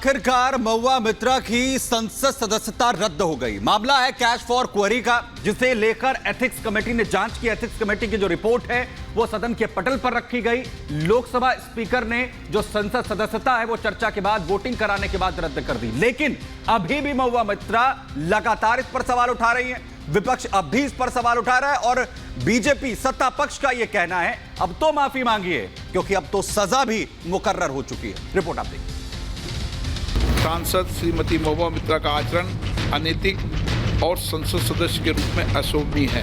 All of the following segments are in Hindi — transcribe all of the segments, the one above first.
आखिरकार महुआ मित्रा की संसद सदस्यता रद्द हो गई। मामला है कैश फॉर क्वेरी का, जिसे लेकर एथिक्स कमेटी ने जांच की। एथिक्स कमेटी की जो रिपोर्ट है वो सदन के पटल पर रखी गई। लोकसभा स्पीकर ने जो संसद सदस्यता है वो चर्चा के बाद, वोटिंग कराने के बाद रद्द कर दी। लेकिन अभी भी महुआ मित्रा लगातार इस पर सवाल उठा रही है। विपक्ष अब भी इस पर सवाल उठा रहा है और बीजेपी सत्ता पक्ष का यह कहना है अब तो माफी मांगिए, क्योंकि अब तो सजा भी मुकर्रर हो चुकी है। रिपोर्ट आप देखिए। सांसद श्रीमती महुआ मित्रा का आचरण अनैतिक और संसद सदस्य के रूप में अशोभनीय है।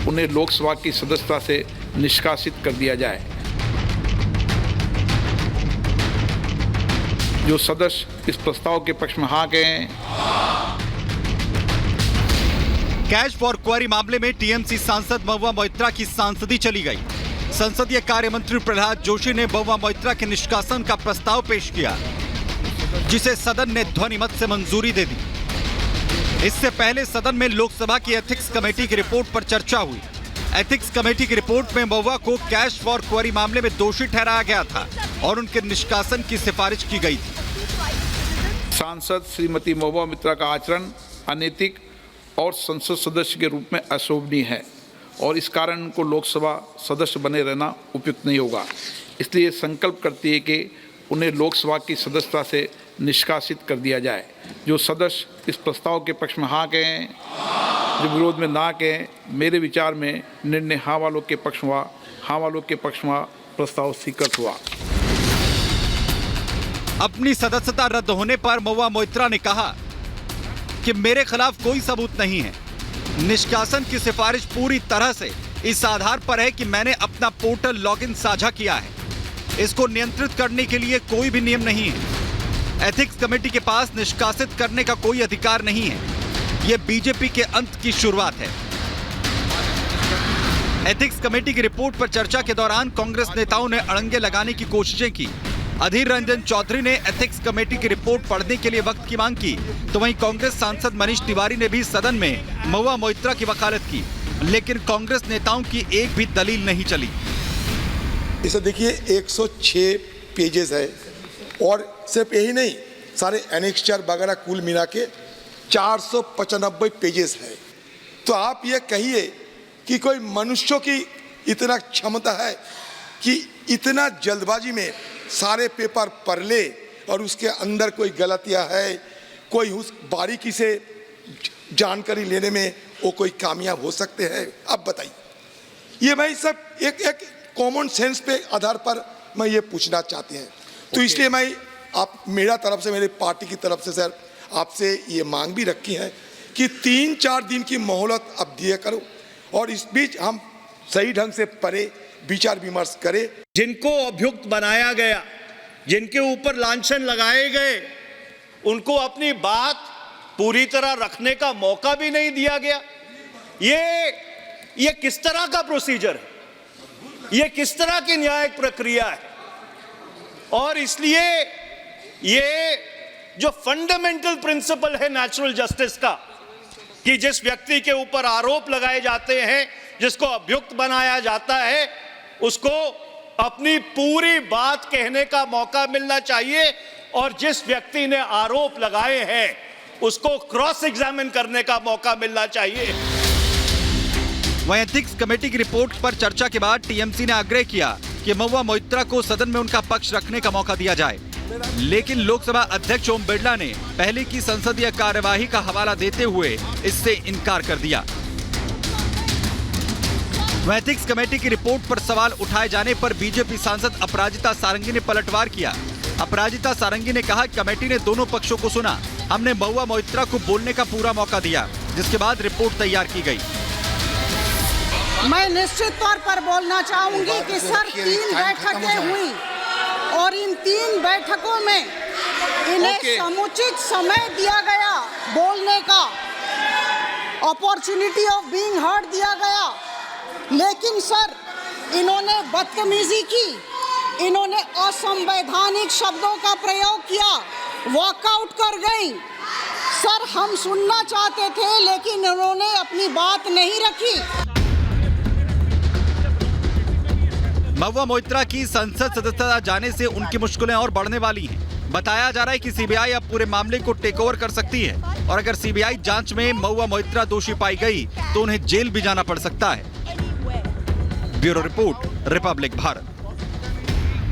उन्हें लोकसभा की सदस्यता से निष्कासित कर दिया जाए। जो सदस्य इस प्रस्ताव के पक्ष में हाँ कहें। कैश फॉर क्वेरी मामले में टीएमसी सांसद महुआ मोइत्रा की सांसदी चली गई। संसदीय कार्य मंत्री प्रहलाद जोशी ने महुआ मोइत्रा के निष्कासन का प्रस्ताव पेश किया, जिसे सदन ने ध्वनिमत से मंजूरी दे दी। इससे पहले सदन में लोकसभा की एथिक्स कमेटी की रिपोर्ट पर चर्चा हुई। एथिक्स कमेटी की रिपोर्ट में महुआ को कैश फॉर क्वेरी मामले में दोषी ठहराया गया था और उनके निष्कासन की सिफारिश की गई थी। सांसद श्रीमती महुआ मित्रा का आचरण अनैतिक और संसद सदस्य के रूप में अशोभनीय है और इस कारण उनको लोकसभा सदस्य बने रहना उपयुक्त नहीं होगा। इसलिए संकल्प करती है कि उन्हें लोकसभा की सदस्यता से निष्कासित कर दिया जाए। जो सदस्य इस प्रस्ताव के पक्ष में हाँ कहें, जो विरोध में ना कहें। मेरे विचार में निर्णय हाँ वालों के पक्ष में हुआ। हाँ वालों के पक्ष में प्रस्ताव स्वीकृत हुआ। अपनी सदस्यता रद्द होने पर महुआ मोइत्रा ने कहा कि मेरे खिलाफ कोई सबूत नहीं है। निष्कासन की सिफारिश पूरी तरह से इस आधार पर है कि मैंने अपना पोर्टल लॉगिन साझा किया है। इसको नियंत्रित करने के लिए कोई भी नियम नहीं है। एथिक्स कमेटी के पास निष्कासित करने का कोई अधिकार नहीं है। यह बीजेपी के अंत की शुरुआत है। एथिक्स कमेटी की रिपोर्ट पर चर्चा के दौरान कांग्रेस नेताओं ने अड़ंगे लगाने की कोशिशें की। अधीर रंजन चौधरी ने एथिक्स कमेटी की रिपोर्ट पढ़ने के लिए वक्त की मांग की, तो वहीं कांग्रेस सांसद मनीष तिवारी ने भी सदन में महुआ मोइत्रा की वकालत की। लेकिन कांग्रेस नेताओं की एक भी दलील नहीं चली। इसे देखिए 106 पेजेस है और सिर्फ यही नहीं, सारे एनेक्स्चर वगैरह कुल मिला के 495 पेजेस है। तो आप ये कहिए कि कोई मनुष्यों की इतना क्षमता है कि इतना जल्दबाजी में सारे पेपर पढ़ ले और उसके अंदर कोई गलतियां है, कोई उस बारीकी से जानकारी लेने में वो कोई कामयाब हो सकते हैं। अब बताइए, ये भाई सब एक कॉमन सेंस पे आधार पर मैं ये पूछना चाहते हैं। तो इसलिए मैं आप मेरा तरफ से, मेरे पार्टी की तरफ से सर आपसे ये मांग भी रखी है कि 3-4 दिन की मोहलत अब दिए करो और इस बीच हम सही ढंग से पढ़े, विचार विमर्श करें। जिनको अभियुक्त बनाया गया, जिनके ऊपर लांछन लगाए गए, उनको अपनी बात पूरी तरह रखने का मौका भी नहीं दिया गया। ये किस तरह का प्रोसीजर है? ये किस तरह की न्यायिक प्रक्रिया है? और इसलिए ये जो फंडामेंटल प्रिंसिपल है नेचुरल जस्टिस का, कि जिस व्यक्ति के ऊपर आरोप लगाए जाते हैं, जिसको अभियुक्त बनाया जाता है, उसको अपनी पूरी बात कहने का मौका मिलना चाहिए और जिस व्यक्ति ने आरोप लगाए हैं उसको क्रॉस एग्जामिन करने का मौका मिलना चाहिए। वहीं एथिक्स कमेटी की रिपोर्ट पर चर्चा के बाद टीएमसी ने आग्रह किया कि महुआ मोइत्रा को सदन में उनका पक्ष रखने का मौका दिया जाए। लेकिन लोकसभा अध्यक्ष ओम बिरला ने पहले की संसदीय कार्यवाही का हवाला देते हुए इससे इनकार कर दिया। एथिक्स कमेटी की रिपोर्ट पर सवाल उठाए जाने पर बीजेपी सांसद अपराजिता सारंगी ने पलटवार किया। अपराजिता सारंगी ने कहा कि कमेटी ने दोनों पक्षों को सुना। हमने महुआ मोइत्रा को बोलने का पूरा मौका दिया, जिसके बाद रिपोर्ट तैयार की गई। मैं निश्चित तौर पर बोलना चाहूंगी कि सर 3 बैठकें हुई और इन 3 बैठकों में इन्हें समुचित समय दिया गया, बोलने का अपॉर्चुनिटी ऑफ बीइंग हर्ड दिया गया। लेकिन सर इन्होंने बदतमीजी की, इन्होंने असंवैधानिक शब्दों का प्रयोग किया, वॉकआउट कर गई। सर हम सुनना चाहते थे लेकिन इन्होंने अपनी बात नहीं रखी। महुआ मोइत्रा की संसद सदस्यता जाने से उनकी मुश्किलें और बढ़ने वाली हैं। बताया जा रहा है कि सीबीआई अब पूरे मामले को टेक ओवर कर सकती है और अगर सीबीआई जांच में महुआ मोइत्रा दोषी पाई गई तो उन्हें जेल भी जाना पड़ सकता है। Bureau report, Republic Bharat.